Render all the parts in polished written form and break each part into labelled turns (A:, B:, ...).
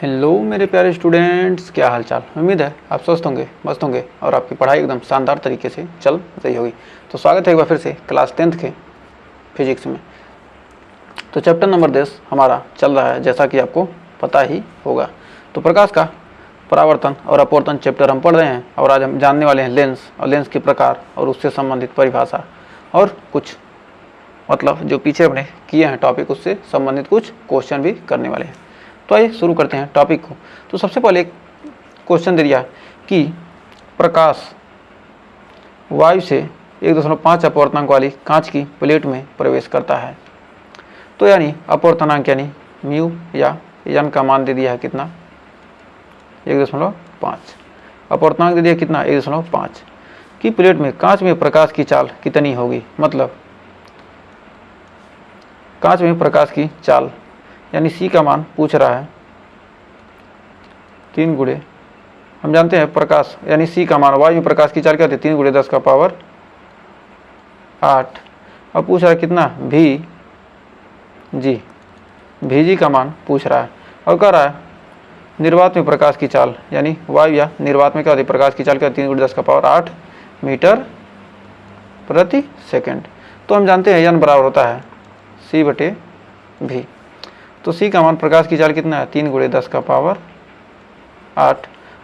A: Hello मेरे प्यारे students, क्या हाल चाल। उम्मीद है आप स्वस्थ होंगे, मस्त होंगे और आपकी पढ़ाई एकदम शानदार तरीके से चल रही होगी। तो स्वागत है एक बार फिर से क्लास 10th के फिजिक्स में। तो चैप्टर नंबर 10 हमारा चल रहा है, जैसा कि आपको पता ही होगा। तो प्रकाश का परावर्तन और अपवर्तन चैप्टर हम पढ़ रहे हैं और आज हम जानने वाले हैं लेंस और लेंस के प्रकार और उससे संबंधित परिभाषा और कुछ मतलब जो पीछे हमने किए हैं टॉपिक, उससे संबंधित कुछ क्वेश्चन भी करने वाले हैं। तो आइए शुरू करते हैं टॉपिक को। तो सबसे पहले एक क्वेश्चन दे दिया कि प्रकाश वायु से 1.5 अपवर्तनांक वाली कांच की प्लेट में प्रवेश करता है। तो यानी अपवर्तनांक यानी म्यू या एन का मान दे दिया है कितना, 1.5। अपवर्तनांक दे दिया कितना, 1.5 की प्लेट में कांच में प्रकाश की चाल कितनी होगी। मतलब कांच में प्रकाश की चाल यानी सी का मान पूछ रहा है 3 गुणे, हम जानते हैं प्रकाश यानी सी का मान, वायु में प्रकाश की चाल क्या होती है 3 × 10⁸। अब पूछ रहा है कितना, भी जी का मान पूछ रहा है और कह रहा है निर्वात में प्रकाश की चाल यानी वायु या निर्वात में क्या होती है प्रकाश की चाल क्या, 3 × 10⁸ मीटर प्रति सेकेंड। तो हम जानते हैं एन बराबर होता है C/V। तो सी का मान प्रकाश की चाल कितना है 3 × 10⁸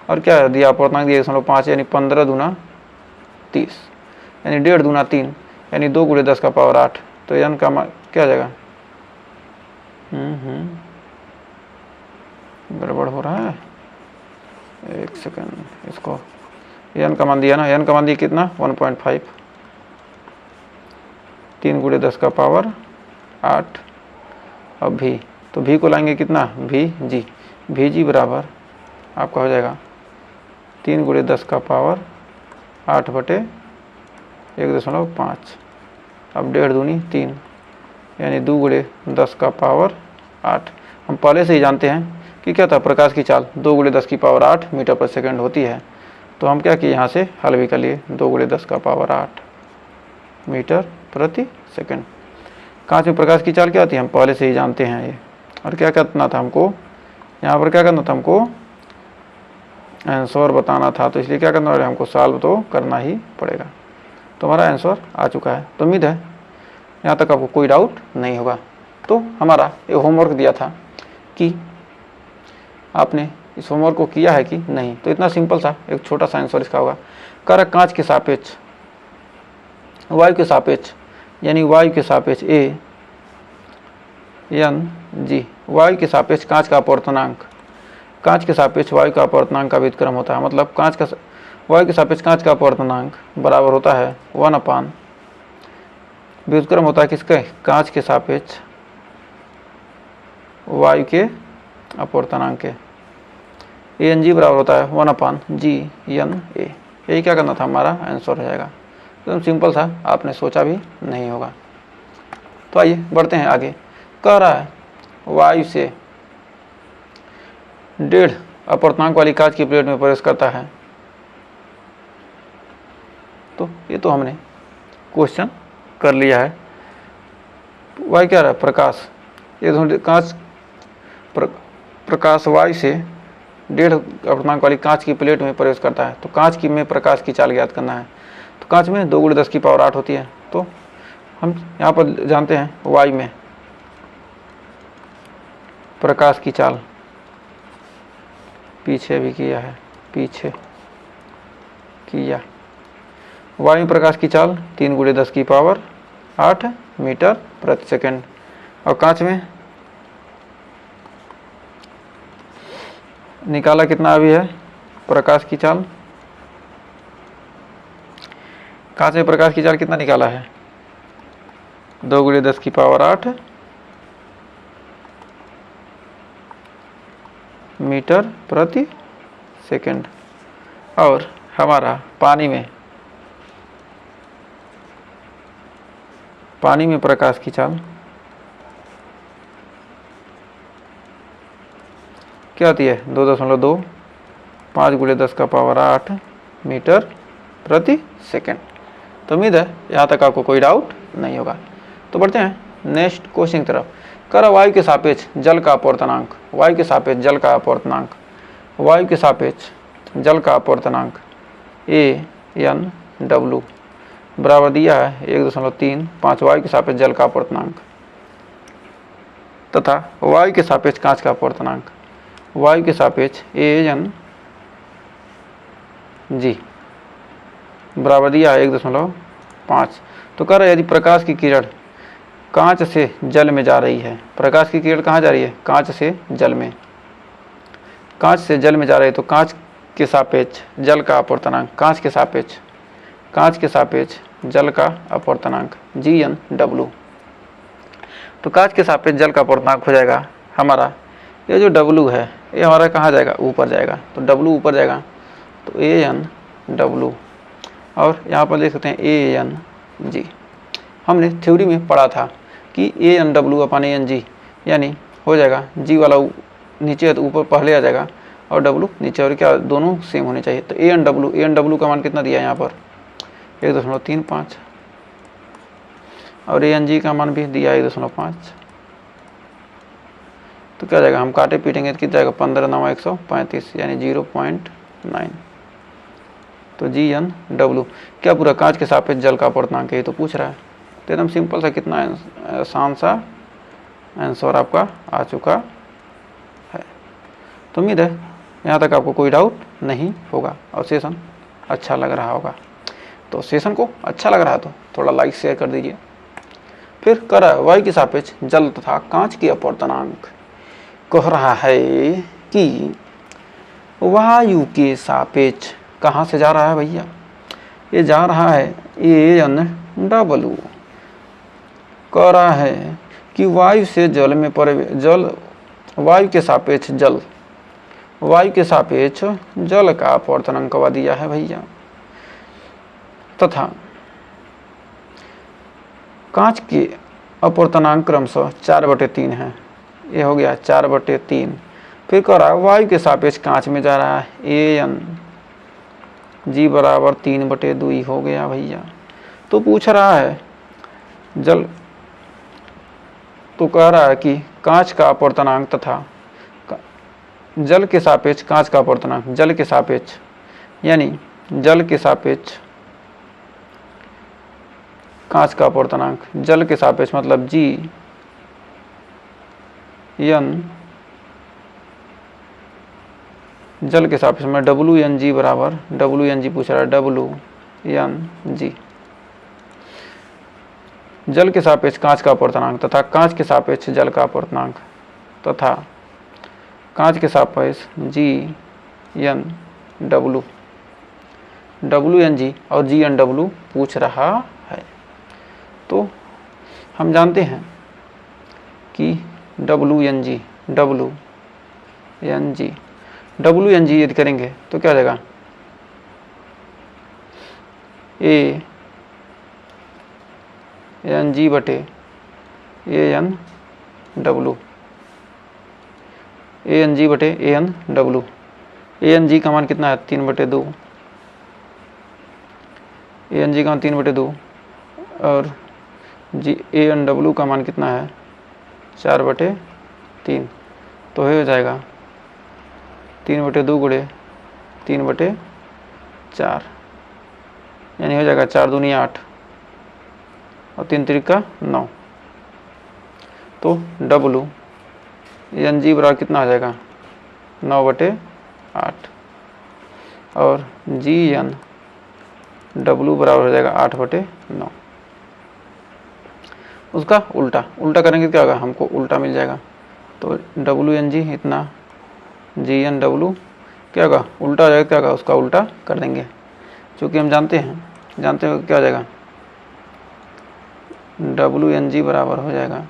A: और क्या दिया अपवर्तनांक दिया 1.5 यानी 15 दूना 30 यानी 1.5 दूना 3 यानी 2 × 10⁸। तो एन का मान क्या आ जाएगा, गड़बड़ हो रहा है, एक सेकंड। इसको एन का मान दिया ना, एन का मान दिया कितना 1.5, 3 × 10⁸। अब भी तो भी को लाएंगे कितना, भी जी बराबर आपका हो जाएगा 3 × 10⁸/1.5। अब 1.5 दूनी 3 यानी 2 × 10⁸। हम पहले से ही जानते हैं कि क्या था प्रकाश की चाल 2 × 10⁸ मीटर पर सेकेंड होती है। तो हम क्या किए यहाँ से हल भी कर लिए 2 × 10⁸ मीटर प्रति सेकेंड। कांच में प्रकाश की चाल क्या होती है हम पहले से ही जानते हैं ये। और क्या करना था हमको, यहाँ पर क्या करना था हमको आंसर बताना था, तो इसलिए क्या करना है हमको सॉल्व तो करना ही पड़ेगा। तो हमारा आंसर आ चुका है। तो उम्मीद है यहाँ तक आपको कोई डाउट नहीं होगा। तो हमारा ये होमवर्क दिया था कि आपने इस होमवर्क को किया है कि नहीं। तो इतना सिंपल सा एक छोटा सा आंसर इसका होगा, कर कांच के सापेक्ष वायु के सापेक्ष यानी वायु के सापेक्ष ए एन जी, वायु के सापेक्ष कांच का अपवर्तनांक, कांच के सापेक्ष वायु का अपवर्तनांक का व्युत्क्रम होता है। मतलब कांच का वायु के सापेक्ष कांच का अपवर्तनांक बराबर होता है 1/, व्युत्क्रम होता है किसके, कांच के सापेक्ष वायु के अपवर्तनांक के। एन जी बराबर होता है 1/GNA। यही क्या करना था हमारा आंसर हो जाएगा। एकदम सिंपल सा, आपने सोचा भी नहीं होगा। तो आइए बढ़ते हैं आगे। कह रहा है वायु से 1.5 अपवर्तनांक वाली कांच की प्लेट में प्रवेश करता है। तो ये तो हमने क्वेश्चन कर लिया है। वायु क्या रहा है प्रकाश, ये कांच प्रकाश वायु से 1.5 अपवर्तनांक वाली कांच की प्लेट में प्रवेश करता है। तो कांच की में प्रकाश की चाल ज्ञात करना है। तो कांच में 2 × 10⁸ होती है। तो हम यहाँ पर जानते हैं वायु में प्रकाश की चाल, पीछे भी किया है, पीछे किया, वायु में प्रकाश की चाल 3 × 10⁸ मीटर प्रति सेकेंड। और कांच में निकाला कितना अभी है प्रकाश की चाल, कांच में प्रकाश की चाल कितना निकाला है 2 × 10⁸ मीटर प्रति सेकेंड। और हमारा पानी में प्रकाश की चाल क्या होती है 2.2, 5 × 10⁸ मीटर प्रति सेकेंड। तो उम्मीद है यहाँ तक आपको कोई डाउट नहीं होगा। तो बढ़ते हैं नेक्स्ट क्वेश्चन की तरफ कर वायु के सापेक्ष जल का अपवर्तनांक, वायु के सापेक्ष जल का अपवर्तनांक, वायु के सापेक्ष जल का अपवर्तनांक AN बराबर दिया है 1.35 वायु के सापेक्ष जल का अपवर्तनांक तथा वायु के सापेक्ष कांच का अपवर्तनांक, वायु के सापेक्ष AN बराबर दिया है 1.5। तो कह रहा है यदि प्रकाश की किरण कांच से जल में जा रही है, प्रकाश की किरण कहाँ जा रही है? कांच से जल में, कांच से जल में जा रही है, तो कांच के सापेक्ष जल का अपवर्तनांक, कांच के सापेक्ष जल का अपवर्तनांक GNW। तो कांच के सापेक्ष जल का अपवर्तनांक हो जाएगा हमारा, ये जो W है ये हमारा कहाँ जाएगा? ऊपर जाएगा, तो W ऊपर जाएगा, तो ANW। और यहाँ पर देख सकते हैं ANG। हमने थ्योरी में पढ़ा था कि ANW अपन ANG यानी हो जाएगा G वाला नीचे है तो ऊपर पहले आ जाएगा और W नीचे, और क्या दोनों सेम होने चाहिए। तो ANW का मान कितना दिया है यहाँ पर? 1.35 और ANG का मान भी दिया 1.5। तो क्या जाएगा? हम काटे पीटेंगे तो कितना जाएगा? 15 9 135 यानी 0.9। तो GNW क्या पूरा कांच के सापेक्ष जल का अपवर्तनांक है, तो पूछ रहा है। तो एकदम सिंपल सा, कितना आसान सा आंसर आपका आ चुका है। तो उम्मीद है यहाँ तक आपको कोई डाउट नहीं होगा और सेशन अच्छा लग रहा होगा। तो सेशन को अच्छा लग रहा है तो थोड़ा लाइक शेयर कर दीजिए। फिर कर वायु के सापेक्ष जल तथा कांच के अपवर्तनांक कह रहा है कि वायु के सापेक्ष कहाँ से जा रहा है भैया? ये जा रहा है ANW। कह रहा है कि वायु से जल में वायु के सापेक्ष जल का अपवर्तनांक दिया है भैया, तथा कांच के अपवर्तनांक क्रमशः 4/3 है। ये हो गया 4/3। फिर कह रहा है वायु के सापेक्ष कांच में जा रहा है ANG बराबर 3/2 हो गया भैया। तो पूछ रहा है जल, तो कह रहा है कि कांच का अपवर्तनांक तथा जल के सापेक्ष कांच का अपवर्तनांक, जल के सापेक्ष यानी जल के सापेक्ष कांच का अपवर्तनांक, जल के सापेक्ष मतलब GN, जल के सापेक्ष में WNG बराबर, WNG पूछ रहा है, WNG जल के सापेक्ष कांच का अपवर्तनांक तथा कांच के सापेक्ष जल का अपवर्तनांक तथा कांच के सापेक्ष GNW, WNG और GNW पूछ रहा है। तो हम जानते हैं कि WNG यदि करेंगे तो क्या हो जाएगा? ANG बटे ANW, ANG बटे ANW। ANG का मान कितना है? 3/2। ANG का मान 3/2 और ANW का मान कितना है? 4/3। तो हो जाएगा 3/2 गुणे 3/4 यानी हो जाएगा 4 दूनी 8 और 3 त्रिका 9। तो WNG बराबर कितना आ जाएगा? 9/8 और GNW बराबर हो जाएगा 8/9। उसका उल्टा करेंगे तो क्या होगा? हमको उल्टा मिल जाएगा। तो WNG इतना, GNW क्या होगा? उल्टा हो जाएगा, क्या होगा? उसका उल्टा कर देंगे, क्योंकि हम जानते हैं क्या हो जाएगा? WNG बराबर हो जाएगा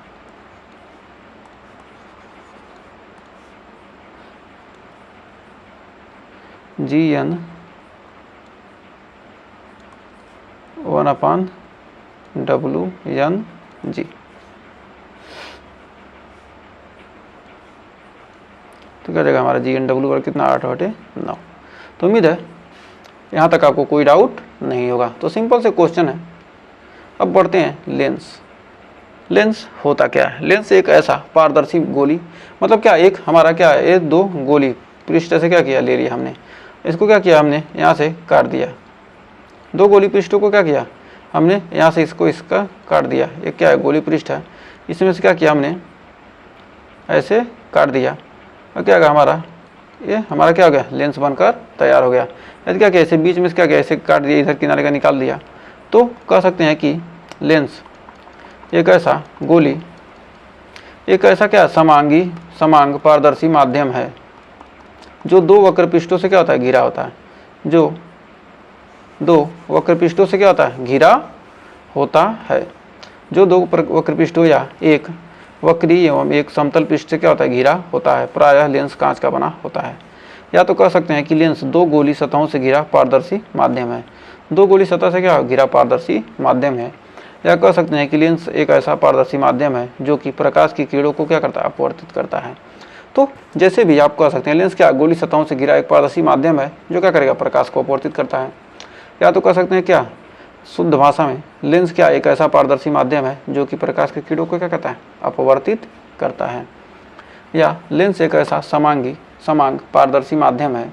A: GN 1/WNG। तो क्या जाएगा हमारा GNW पर कितना? 8/9। तो उम्मीद है यहाँ तक आपको कोई डाउट नहीं होगा। तो सिंपल से क्वेश्चन है। अब बढ़ते हैं लेंस। लेंस होता क्या है? लेंस एक ऐसा पारदर्शी गोली, मतलब क्या, एक हमारा क्या है, ये दो गोली पृष्ठ से क्या किया, ले लिया हमने, इसको क्या किया हमने, यहाँ से काट दिया, दो गोली पृष्ठों को क्या किया हमने, यहाँ से इसको इसका काट दिया, एक क्या है गोली पृष्ठ है, इसमें से क्या किया हमने, ऐसे काट दिया, और क्या होगा हमारा, ये हमारा क्या हो गया, लेंस बनकर तैयार हो गया। यदि क्या किया, ऐसे बीच में से क्या किया, ऐसे काट दिया, इधर किनारे का निकाल दिया, तो कह सकते हैं कि लेंस एक ऐसा गोली, एक ऐसा क्या समांग पारदर्शी माध्यम है जो दो वक्र पृष्ठों से क्या होता है, घिरा होता है, जो दो वक्र पृष्ठों से क्या होता है, घिरा होता है, जो दो वक्र पृष्ठों या एक वक्री एवं एक समतल पृष्ठ से क्या होता है, घिरा होता है। प्रायः लेंस कांच का बना होता है। या तो कह सकते हैं कि लेंस दो गोली सतहों से घिरा पारदर्शी माध्यम है, दो गोली सतह से क्या घिरा पारदर्शी माध्यम है। या कह सकते हैं कि लेंस एक ऐसा पारदर्शी माध्यम है जो कि प्रकाश की किरणों को क्या करता है, अपवर्तित करता है। तो जैसे भी आप कह सकते हैं, लेंस क्या गोली सतहों से घिरा एक पारदर्शी माध्यम है जो क्या करेगा, प्रकाश को अपवर्तित करता है। या तो कह सकते हैं क्या, शुद्ध भाषा में लेंस क्या एक ऐसा पारदर्शी माध्यम है जो कि प्रकाश के किरणों को क्या करता है, अपवर्तित करता है। या लेंस एक ऐसा समांग पारदर्शी माध्यम है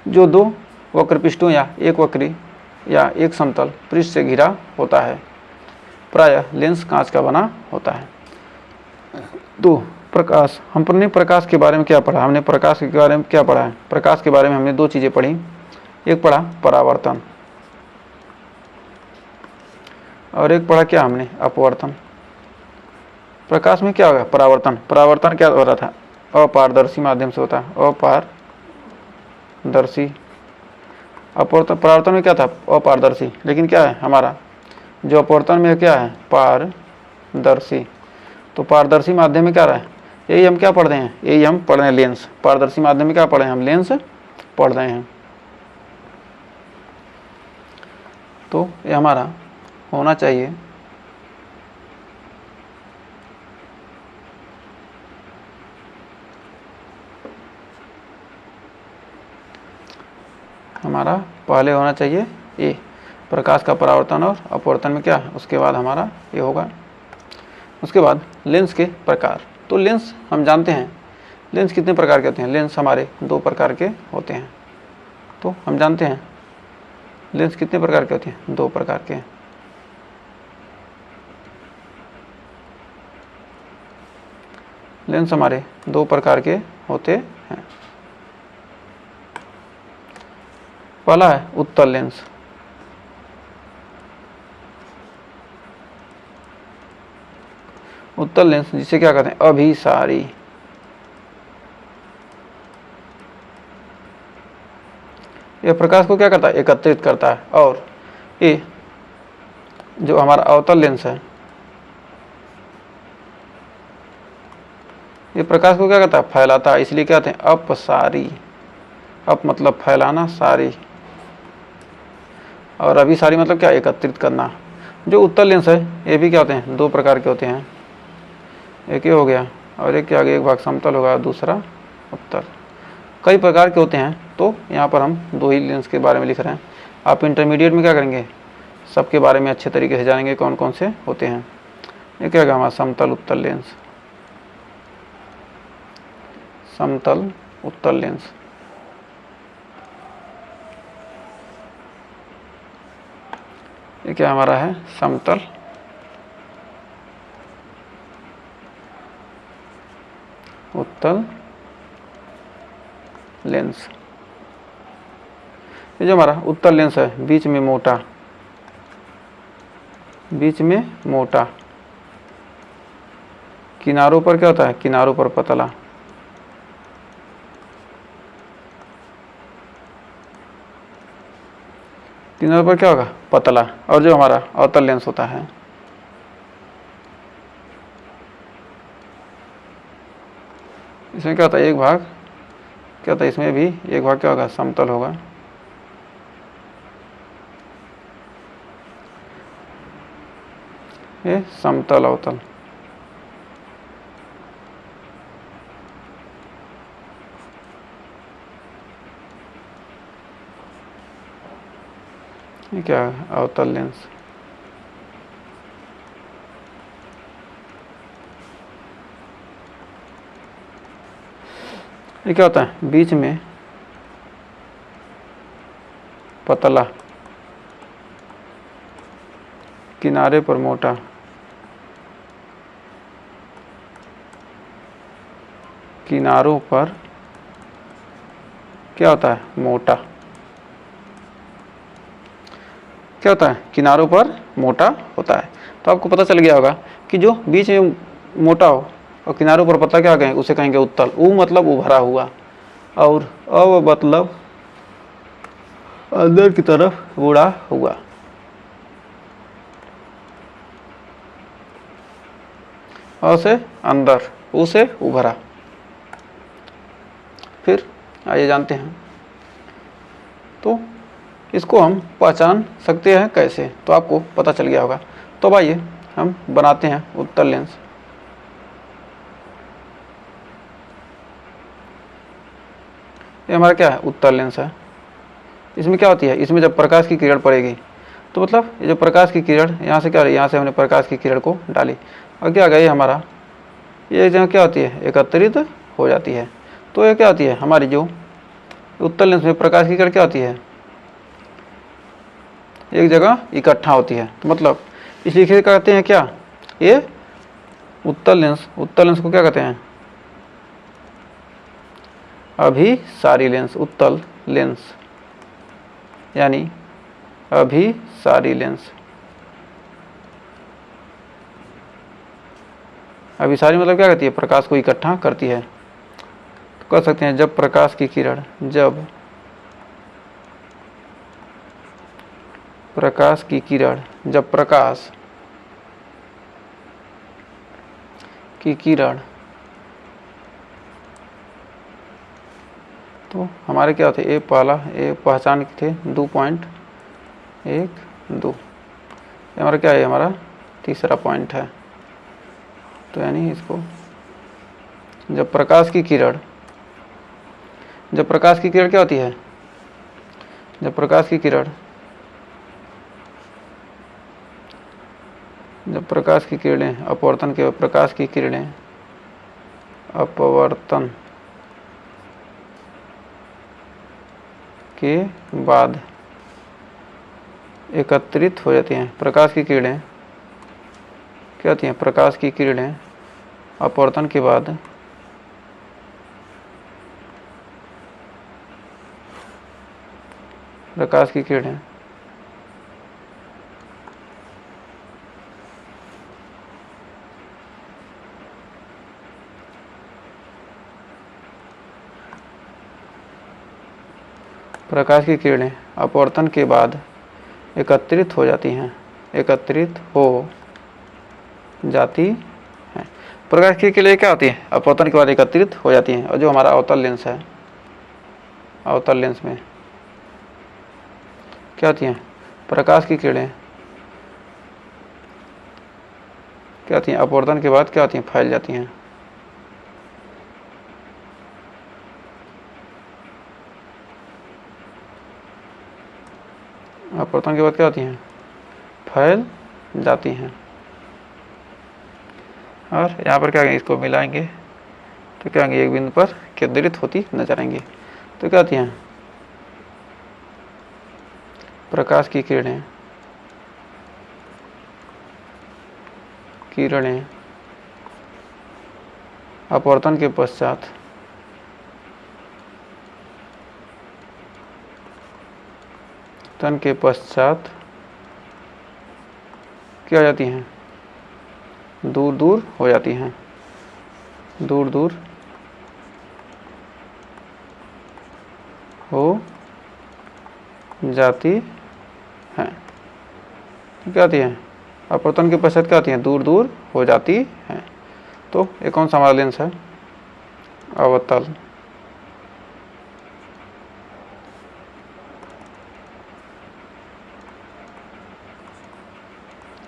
A: जो दो वक्र पृष्ठों या एक वक्री या एक समतल पृष्ठ से घिरा होता है। प्रायः लेंस कांच का बना होता है। तो प्रकाश, हमने प्रकाश के बारे में क्या पढ़ा, हमने प्रकाश के बारे में क्या पढ़ा है, प्रकाश के बारे में हमने दो चीज़ें पढ़ी, एक पढ़ा परावर्तन और एक पढ़ा क्या हमने, अपवर्तन। प्रकाश में क्या होगा, परावर्तन। परावर्तन क्या हो रहा था, अपारदर्शी माध्यम से होता है, अपारदर्शी। अपवर्तन, परावर्तन में क्या था, अपारदर्शी, लेकिन क्या है हमारा जो अपवर्तन में क्या है, पारदर्शी। तो पारदर्शी माध्यम में क्या रहा है, यही हम क्या पढ़ रहे हैं, यही हम पढ़ रहे हैं लेंस। पारदर्शी माध्यम में क्या पढ़ रहे हैं हम, लेंस पढ़ रहे हैं। तो ये हमारा होना चाहिए हमारा पहले होना चाहिए ये प्रकाश का परावर्तन और अपवर्तन में क्या, उसके बाद हमारा ये होगा। उसके बाद लेंस के प्रकार। तो लेंस हम जानते हैं, लेंस कितने प्रकार के होते हैं, लेंस हमारे दो प्रकार के होते हैं। तो हम जानते हैं लेंस कितने प्रकार के होते हैं, दो प्रकार के। लेंस हमारे दो प्रकार के होते हैं। पहला है उत्तल लेंस। उत्तल लेंस जिसे क्या कहते हैं, अभिसारी। यह प्रकाश को क्या करता है, एकत्रित करता है। और ये जो हमारा अवतल लेंस है, ये प्रकाश को क्या करता है, फैलाता है, इसलिए क्या कहते हैं, अपसारी। अप मतलब फैलाना, सारी, और अभिसारी मतलब क्या, एकत्रित करना। जो उत्तल लेंस है ये भी क्या होते हैं, दो प्रकार के होते हैं, एक ये हो गया और एक के आगे एक भाग समतल होगा, दूसरा उत्तल। कई प्रकार के होते हैं, तो यहाँ पर हम दो ही लेंस के बारे में लिख रहे हैं। आप इंटरमीडिएट में क्या करेंगे, सबके बारे में अच्छे तरीके से जानेंगे कौन कौन से होते हैं। ये क्या होगा हमारा समतल उत्तल लेंस, समतल उत्तल लेंस। ये क्या हमारा है, समतल उत्तल लेंस। ये जो हमारा उत्तल लेंस है, बीच में मोटा, बीच में मोटा, किनारों पर क्या होता है, किनारों पर पतला। किनारों पर क्या होगा, पतला। और जो हमारा अवतल लेंस होता है, इसमें क्या होता है, एक भाग क्या होता है, इसमें भी एक भाग क्या होगा, समतल होगा। ये समतल अवतल। ये क्या है, अवतल लेंस। ये क्या होता है, बीच में पतला, किनारे पर मोटा, किनारों पर क्या होता है, मोटा। क्या होता है, किनारों पर मोटा होता है। तो आपको पता चल गया होगा कि जो बीच में मोटा हो और किनारों पर पतला क्या कहेंगे, उसे कहेंगे उत्तल। ऊ मतलब उभरा हुआ, और अव मतलब अंदर की तरफ उड़ा हुआ। अ से अंदर, ऊ से उभरा। फिर आइए जानते हैं, तो इसको हम पहचान सकते हैं कैसे, तो आपको पता चल गया होगा। तो अब आइए हम बनाते हैं उत्तल लेंस। ये हमारा क्या है, उत्तल लेंस है। इसमें क्या होती है, इसमें जब प्रकाश की किरण पड़ेगी तो मतलब ये जो प्रकाश की किरण यहाँ से क्या, यहाँ से हमने प्रकाश की किरण को डाली और क्या गई हमारा, ये जगह क्या होती है, एकत्रित हो जाती है। तो ये क्या होती है, हमारी जो उत्तल लेंस में प्रकाश की किरण क्या होती है, एक जगह इकट्ठा होती है। तो मतलब इसलिए कहते हैं क्या, ये उत्तल लेंस। उत्तल लेंस को क्या कहते हैं, अभिसारी लेंस। उत्तल लेंस यानी अभिसारी लेंस। अभिसारी मतलब क्या करती है, प्रकाश को इकट्ठा करती है। तो कह सकते हैं जब प्रकाश की किरण, जब प्रकाश की किरण, जब प्रकाश की किरण, तो हमारे क्या थे, ए पहला, ए पहचान थे 2.12, हमारा क्या है, हमारा तीसरा पॉइंट है। तो यानी इसको जब प्रकाश की किरण, जब प्रकाश की किरण क्या होती है, जब प्रकाश की किरण, जब प्रकाश की किरणें अपवर्तन के, प्रकाश की किरणें अपवर्तन के बाद एकत्रित हो जाती हैं। प्रकाश की किरणें क्या होती हैं, प्रकाश की किरणें अपवर्तन के बाद प्रकाश की किरणें प्रकाश की किरणें अपवर्तन के बाद एकत्रित हो जाती हैं, एकत्रित हो जाती हैं। प्रकाश की किरणें क्या होती है, अपवर्तन के बाद एकत्रित हो जाती हैं। और जो हमारा अवतल लेंस है, अवतल लेंस में क्या होती हैं, प्रकाश की किरणें क्या होती हैं, अपवर्तन के बाद क्या होती हैं, फैल जाती हैं। अपवर्तन के बाद क्या होती हैं, फैल जाती हैं। और यहाँ पर क्या कहेंगे, इसको मिलाएंगे तो क्या होंगे, एक बिंदु पर केंद्रित होती नजर आएंगी। तो क्या होती हैं, प्रकाश की किरणें, किरणें अपवर्तन के पश्चात तन के पश्चात क्या हो जाती हैं, दूर दूर हो जाती हैं, दूर दूर हो जाती हैं। तो क्या होती हैं, अपवर्तन के पश्चात क्या होती हैं, दूर दूर हो जाती हैं। तो ये कौन सा हमारा लेंस है, अवतल,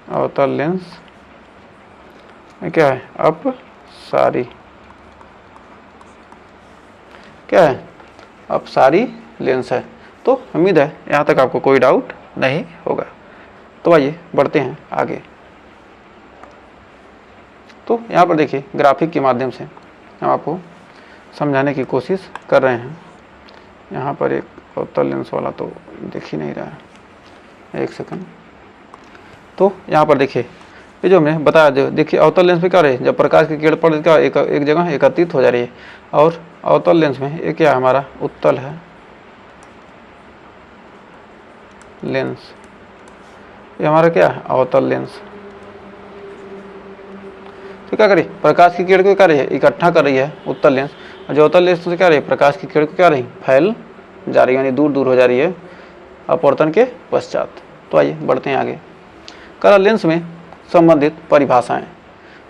A: अवतल लेंस क्या है, अपसारी, क्या है, अपसारी लेंस है। तो उम्मीद है यहाँ तक आपको कोई डाउट नहीं होगा। तो आइए बढ़ते हैं आगे। तो यहाँ पर देखिए ग्राफिक के माध्यम से हम आपको समझाने की कोशिश कर रहे हैं। यहाँ पर एक अवतल लेंस वाला तो दिख ही नहीं रहा है, एक सेकंड। तो यहाँ पर देखिए, ये जो हमने बताया, जो देखिए अवतल लेंस में क्या रही है, जब प्रकाश की किरण पड़ क्या एक जगह एकत्रित हो जा रही है, और अवतल लेंस में ये क्या हमारा उत्तल है लेंस, ये हमारा क्या है अवतल लेंस। तो क्या करिए, प्रकाश की किरण को क्या रही है इकट्ठा कर रही है उत्तल लेंस, और जो अवतल लेंस से क्या रही है प्रकाश की किरण को क्या रही फैल जा रही है, यानी दूर दूर हो जा रही है अपवर्तन के पश्चात। तो आइए बढ़ते हैं आगे। कला लेंस में संबंधित परिभाषाएं।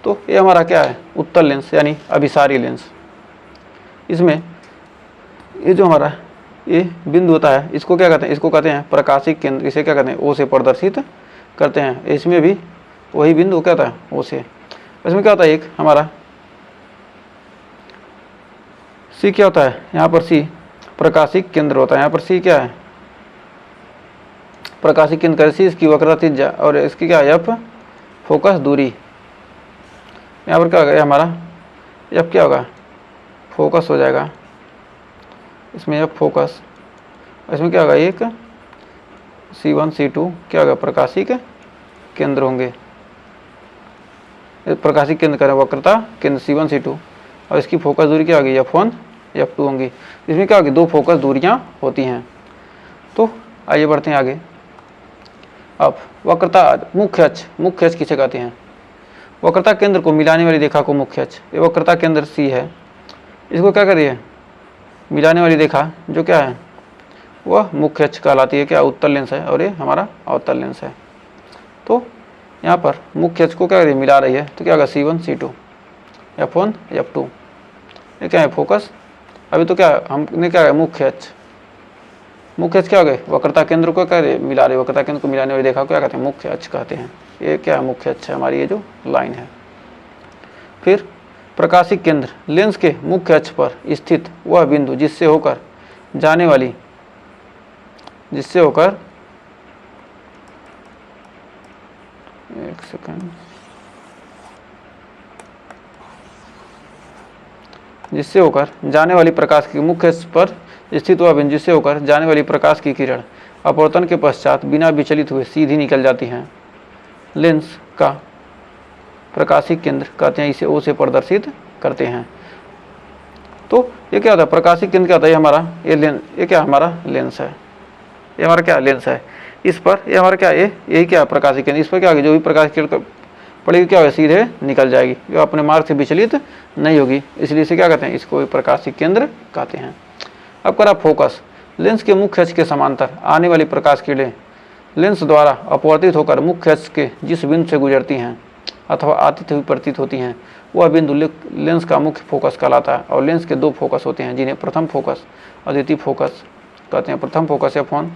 A: तो ये हमारा क्या है उत्तल लेंस यानी अभिसारी लेंस। इसमें ये जो हमारा ये बिंदु होता है, इसको क्या कहते हैं, इसको कहते हैं प्रकाशिक केंद्र। इसे क्या कहते हैं ओ से प्रदर्शित करते हैं। इसमें भी वही बिंदु क्या होता है ओ से। इसमें क्या होता है एक हमारा सी क्या होता है, यहाँ पर सी प्रकाशिक केंद्र होता है। यहाँ पर सी क्या है प्रकाशिक केंद्र, सी इसकी वक्रता त्रिज्या, और इसकी क्या है एफ फोकस दूरी। यहाँ पर क्या होगा हमारा एफ क्या होगा फोकस हो जाएगा, इसमें एफ फोकस, इसमें क्या होगा एक C1 C2 क्या होगा प्रकाशिक केंद्र होंगे। प्रकाशिक केंद्र करें वक्रता केंद्र C1 C2, और इसकी फोकस दूरी क्या होगी F1 F2 होंगी। इसमें क्या होगी दो फोकस दूरियां होती हैं। तो आइए बढ़ते हैं आगे। अब वक्रता मुख्य अक्ष किसे कहते हैं, वक्रता केंद्र को मिलाने वाली रेखा को मुख्य अक्ष। ये वक्रता केंद्र C है, इसको क्या करिए मिलाने वाली रेखा जो क्या है वह मुख्य अक्ष कहलाती है। क्या उत्तल लेंस है और ये हमारा अवतल लेंस है। तो यहाँ पर मुख्य अक्ष को क्या करिए मिला रही है, तो क्या होगा C1 C2 F1 F2, ये क्या है फोकस। अभी तो क्या हमने क्या है मुख्य अक्ष क्या हो गए वक्रता केंद्र को क्या मिला रहे, वक्रता केंद्र को मिलाने वाली रेखा को क्या कहते हैं मुख्य अक्ष कहते हैं। ये क्या है मुख्य अक्ष है हमारी, ये जो लाइन है। फिर प्रकाशिक केंद्र लेंस के मुख्य अक्ष पर स्थित वह बिंदु जिससे होकर जाने वाली एक सेकंड, जिससे होकर जाने वाली प्रकाश की मुख्य अक्ष पर स्थित वह बिंदु जिससे होकर जाने वाली प्रकाश की किरण अपवर्तन के पश्चात बिना विचलित हुए सीधी निकल जाती हैं, लेंस का प्रकाशिक केंद्र कहते हैं। इसे ओ से प्रदर्शित करते हैं। तो ये क्या होता है प्रकाशिक केंद्र क्या होता है हमारा ये क्या हमारा लेंस है, ये हमारा क्या लेंस है। इस पर ये हमारा क्या यही क्या प्रकाशिक केंद्र, इस पर क्या होगी जो भी प्रकाश किरण पड़ेगी क्या होगा सीधे निकल जाएगी, जो अपने मार्ग से विचलित नहीं होगी, इसलिए इसे क्या कहते हैं इसको प्रकाशिक केंद्र कहते हैं। अब करा फोकस, लेंस के मुख्य अक्ष के समांतर आने वाली प्रकाश किरणें लेंस द्वारा अपवर्तित होकर मुख्य अक्ष के जिस बिंदु से गुजरती हैं अथवा आतीत हुई प्रतीत होती हैं वह बिंदु लेंस का मुख्य फोकस कहलाता है। और लेंस के दो फोकस होते हैं जिन्हें प्रथम फोकस और द्वितीय फोकस कहते हैं। प्रथम फोकस F1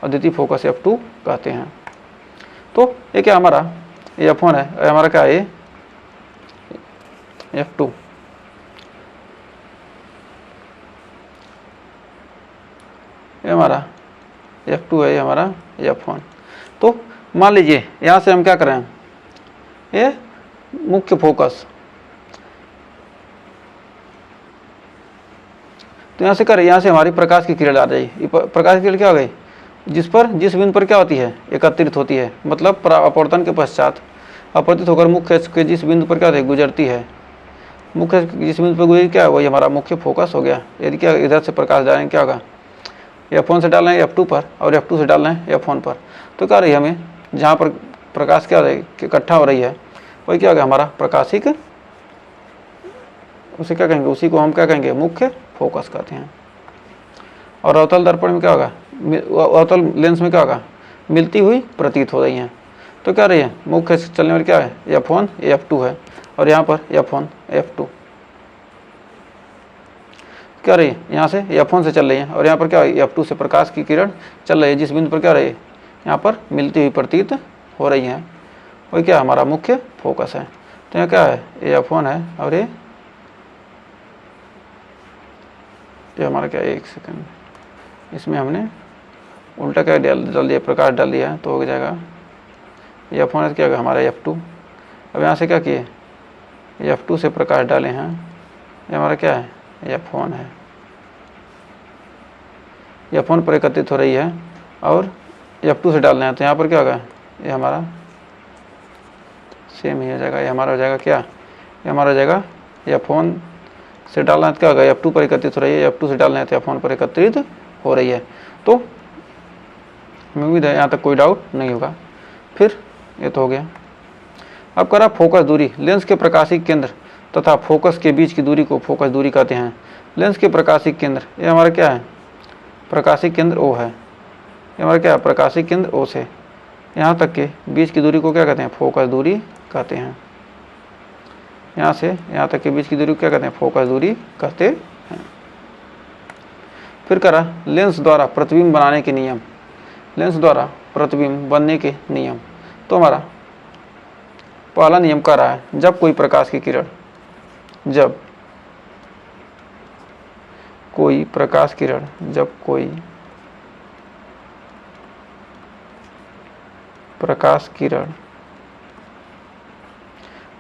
A: और द्वितीय फोकस F2 कहते हैं। तो ये क्या हमारा ये F1 है, हमारा क्या है F2। ये हमारा F2 है, ये हमारा F1। तो मान लीजिए यहाँ से हम क्या करें, ये मुख्य फोकस, तो यहाँ से करें, यहाँ से हमारी प्रकाश की किरण आ जाएगी। प्रकाश की किरण क्या हो गई जिस बिंदु पर क्या होती है एकत्रित होती है, मतलब अपवर्तन के पश्चात अपवर्तित होकर मुख्य अक्ष के जिस बिंदु पर क्या होती है गुजरती है, मुख्य जिस बिंदु पर गुजरी क्या है वही हमारा मुख्य फोकस हो गया। यदि क्या इधर से प्रकाश डालेंगे क्या होगा F1 से डाल रहे हैं F2 पर और F2 से डाल रहे हैं F1 पर, तो क्या रही है हमें जहाँ पर प्रकाश क्या रही इकट्ठा हो रही है वही क्या होगा हमारा प्रकाशिक, उसे क्या कहेंगे उसी को हम क्या कहेंगे मुख्य फोकस कहते हैं। और अवतल दर्पण में क्या होगा, अवतल लेंस में क्या होगा मिलती हुई प्रतीत हो रही हैं। तो क्या रही है मुख्य चलने वाली क्या है F1 F2 है, और यहाँ पर F1 F2 क्या रही है यहाँ से F1 से चल रही है, और यहाँ पर क्या है F2 से प्रकाश की किरण चल रही है जिस बिंदु पर क्या रही है यहाँ पर मिलती हुई प्रतीत हो रही है, वही क्या हमारा मुख्य फोकस है। तो यहाँ क्या है ये F1 है और ये हमारा क्या है एक सेकंड, इसमें हमने उल्टा क्या डाल दिया प्रकाश डाल दिया तो हो जाएगा ये F1 क्या होगा हमारा F2। अब यहाँ से क्या किए F2 से प्रकाश डाले हैं, ये हमारा क्या है F1 है, F1 पर एकत्रित हो रही है और F2 से डालना है, तो यहाँ पर क्या होगा, ये हमारा सेम ही हो जाएगा, ये हमारा हो जाएगा क्या, ये हमारा हो जाएगा F1 से डालना है तो क्या होगा, F2 पर एकत्रित हो रही है, F2 से डालना है तो F1 पर एकत्रित हो रही है। तो उम्मीद है यहाँ तक कोई डाउट नहीं होगा। फिर ये तो हो गया। अब करा फोकस दूरी, लेंस के प्रकाशिक केंद्र तथा फोकस के बीच की दूरी को फोकस दूरी कहते हैं। लेंस के प्रकाशिक केंद्र, ये हमारा क्या है, प्रकाशिक केंद्र O है, ये हमारा क्या है, प्रकाशिक केंद्र O से यहाँ तक के बीच की दूरी को क्या कहते हैं, फोकस दूरी कहते हैं। यहाँ से यहाँ तक के बीच की दूरी को क्या कहते हैं, फोकस दूरी कहते हैं। फिर करा लेंस द्वारा प्रतिबिंब बनाने के नियम, लेंस द्वारा प्रतिबिंब बनने के नियम। तो हमारा पहला नियम कह रहा है, जब कोई प्रकाश की किरण, जब कोई प्रकाश किरण, जब कोई प्रकाश किरण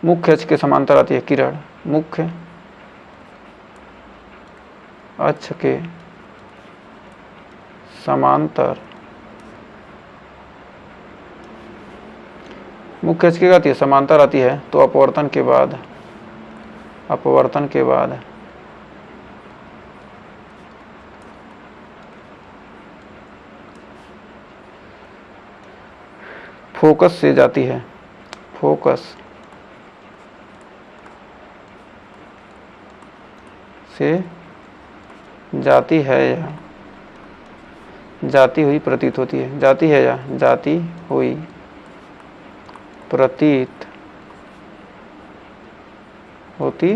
A: मुख्य अक्ष के समांतर आती है, किरण मुख्य अक्ष के समांतर, मुख्य अक्ष की आती है समांतर आती है, तो अपवर्तन के बाद, अपवर्तन के बाद फोकस से जाती है, फोकस से जाती है या जाती हुई प्रतीत होती है, जाती है या जाती हुई प्रतीत होती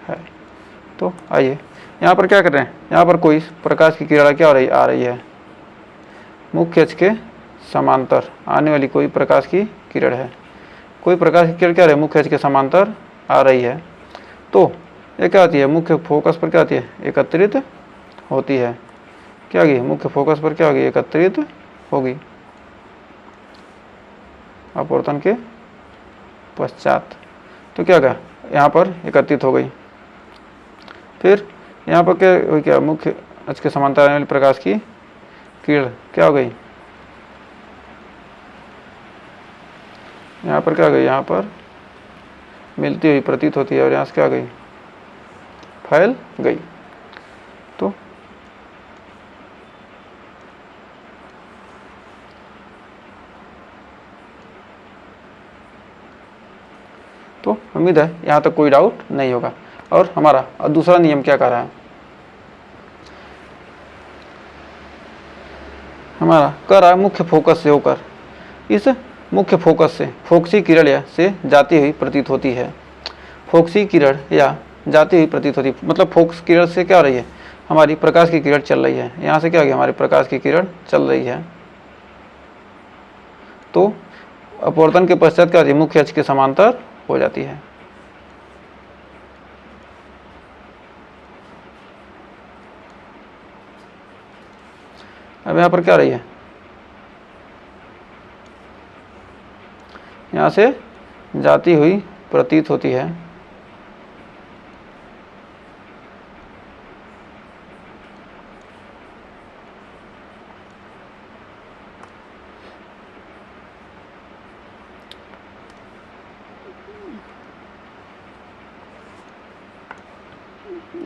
A: है। तो आइए यहाँ पर क्या कर रहे हैं, यहाँ पर कोई प्रकाश की किरण क्या हो रही, आ रही है, मुख्य अक्ष के समांतर आने वाली कोई प्रकाश की किरण है, कोई प्रकाश की किरण क्या रही है, मुख्य अक्ष के समांतर आ रही है। तो ये क्या होती है, मुख्य फोकस पर क्या होती है, एकत्रित होती है, क्या होगी, मुख्य फोकस पर क्या होगी, एकत्रित होगी अपवर्तन के पश्चात। तो क्या होगा, यहाँ पर एकत्रित हो गई। फिर यहाँ पर क्या हुई, क्या मुख्य अक्ष के समांतर आने वाली प्रकाश की किरण क्या हो गई, यहाँ पर क्या हो गई, यहाँ पर मिलती हुई प्रतीत होती है और यहाँ से क्या हो गई, फैल गई। तो उम्मीद है यहाँ तक कोई डाउट नहीं होगा। और हमारा दूसरा नियम क्या कह रहा है, हमारा कह रहा है मुख्य फोकस से होकर, इस मुख्य फोकस से फोकसी किरण या से जाती हुई प्रतीत होती है, फोकसी किरण या जाती हुई प्रतीत होती, मतलब फोकस किरण से क्या हो रही है, हमारी प्रकाश की किरण चल रही है, यहाँ से क्या हो गया, हमारी प्रकाश की किरण चल रही है। तो अपवर्तन के पश्चात क्या होती है, मुख्य अक्ष के समांतर हो जाती है। अब यहाँ पर क्या रही है, यहाँ से जाती हुई प्रतीत होती है,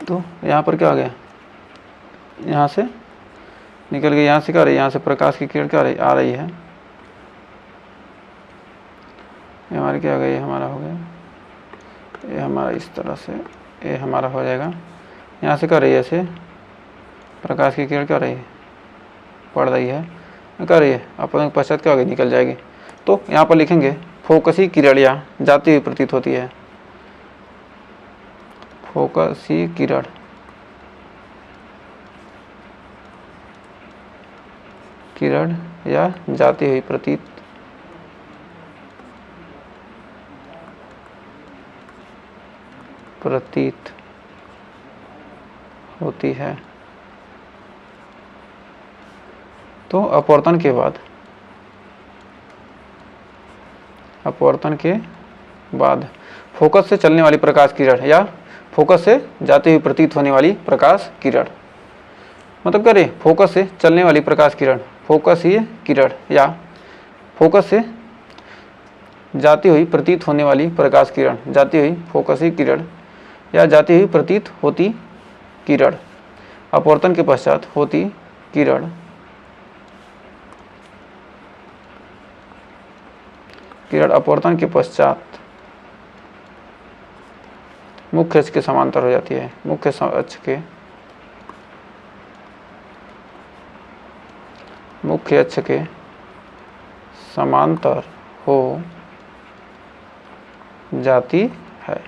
A: तो यहाँ पर क्या आ गया, यहाँ से निकल गई, यहाँ से क्या रही, यहाँ से प्रकाश की किरण क्या रही, आ रही है, ये हमारी क्या आ गई, हमारा हो गया, ये हमारा इस तरह से ये हमारा हो जाएगा, यहाँ से क्या रही है, ऐसे प्रकाश की किरण क्या रही है, पड़ रही है, क्या रही है, अपने पश्चात क्या हो गई, निकल जाएगी। तो यहाँ पर लिखेंगे फोकसी किरण या जाती हुई प्रतीत होती है, फोकसी किरण किरण या जाती हुई प्रतीत होती है। तो अपवर्तन के बाद फोकस से चलने वाली प्रकाश किरण या फोकस से जाती हुई प्रतीत होने वाली प्रकाश किरण। मतलब क्या रे, फोकस से चलने वाली प्रकाश किरण, फोकस ही किरण, या फोकस से जाती हुई प्रतीत होने वाली प्रकाश किरण, जाती हुई फोकस ही किरण या जाती हुई प्रतीत होती किरण, अपवर्तन के पश्चात होती किरण, किरण अपवर्तन के पश्चात मुख्य अक्ष के समांतर हो जाती है, मुख्य अक्ष के समांतर हो जाती है।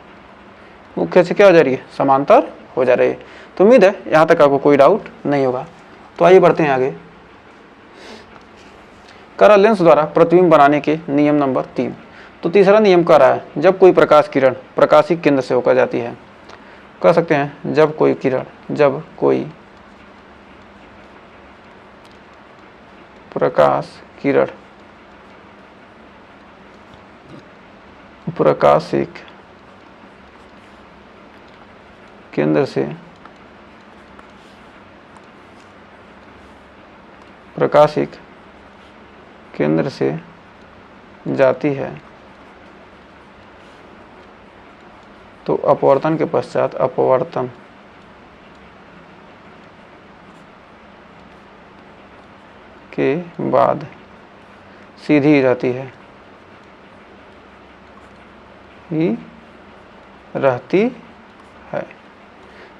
A: मुख्य अक्ष क्या हो जा रही है, समांतर हो जा रही है। तो उम्मीद है यहाँ तक आपको कोई डाउट नहीं होगा। तो आइए बढ़ते हैं आगे। करा लेंस द्वारा प्रतिबिंब बनाने के नियम नंबर 3। तो तीसरा नियम कह रहा है, जब कोई प्रकाश किरण प्रकाशिक केंद्र से होकर जाती है, कह सकते हैं जब कोई प्रकाश किरण प्रकाशिक केंद्र से जाती है तो अपवर्तन के पश्चात अपवर्तन के बाद सीधी रहती है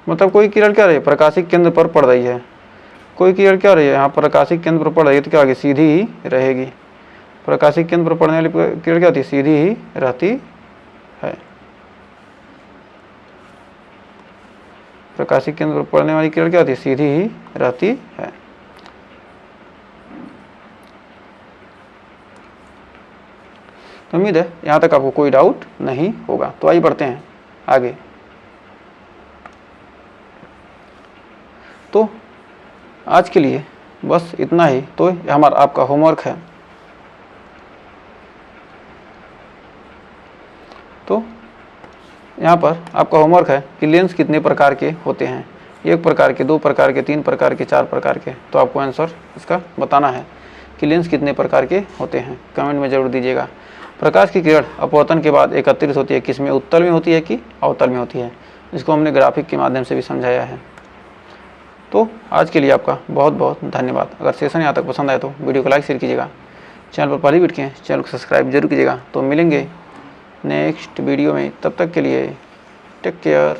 A: मतलब कोई किरण क्या रही है, प्रकाशिक केंद्र पर पड़ रही है, कोई किरण क्या रही है यहाँ प्रकाशिक केंद्र पर पड़ रही है, तो क्या होगी, सीधी ही रहेगी। प्रकाशिक केंद्र पर पड़ने वाली किरण क्या होती है, सीधी ही रहती है। प्रकाशिक केंद्र पर पड़ने वाली किरण क्या होती है, सीधी ही रहती है। तो उम्मीद है यहाँ तक आपको कोई डाउट नहीं होगा। तो आइए बढ़ते हैं आगे। तो आज के लिए बस इतना ही। तो हमारा आपका होमवर्क है। तो यहाँ पर आपका होमवर्क है कि लेंस कितने प्रकार के होते हैं, 1 प्रकार के, 2 प्रकार के, 3 प्रकार के, 4 प्रकार के। तो आपको आंसर इसका बताना है कि लेंस कितने प्रकार के होते हैं, कमेंट में जरूर दीजिएगा। प्रकाश की किरण अपवर्तन के बाद एकत्रित होती है, किसमें, उत्तल में होती है कि अवतल में होती है। इसको हमने ग्राफिक के माध्यम से भी समझाया है। तो आज के लिए आपका बहुत बहुत धन्यवाद। अगर सेशन यहाँ तक पसंद आए तो वीडियो को लाइक शेयर कीजिएगा। चैनल पर पहली वीडियो के चैनल को सब्सक्राइब जरूर कीजिएगा। तो मिलेंगे नेक्स्ट वीडियो में, तब तक के लिए टेक केयर।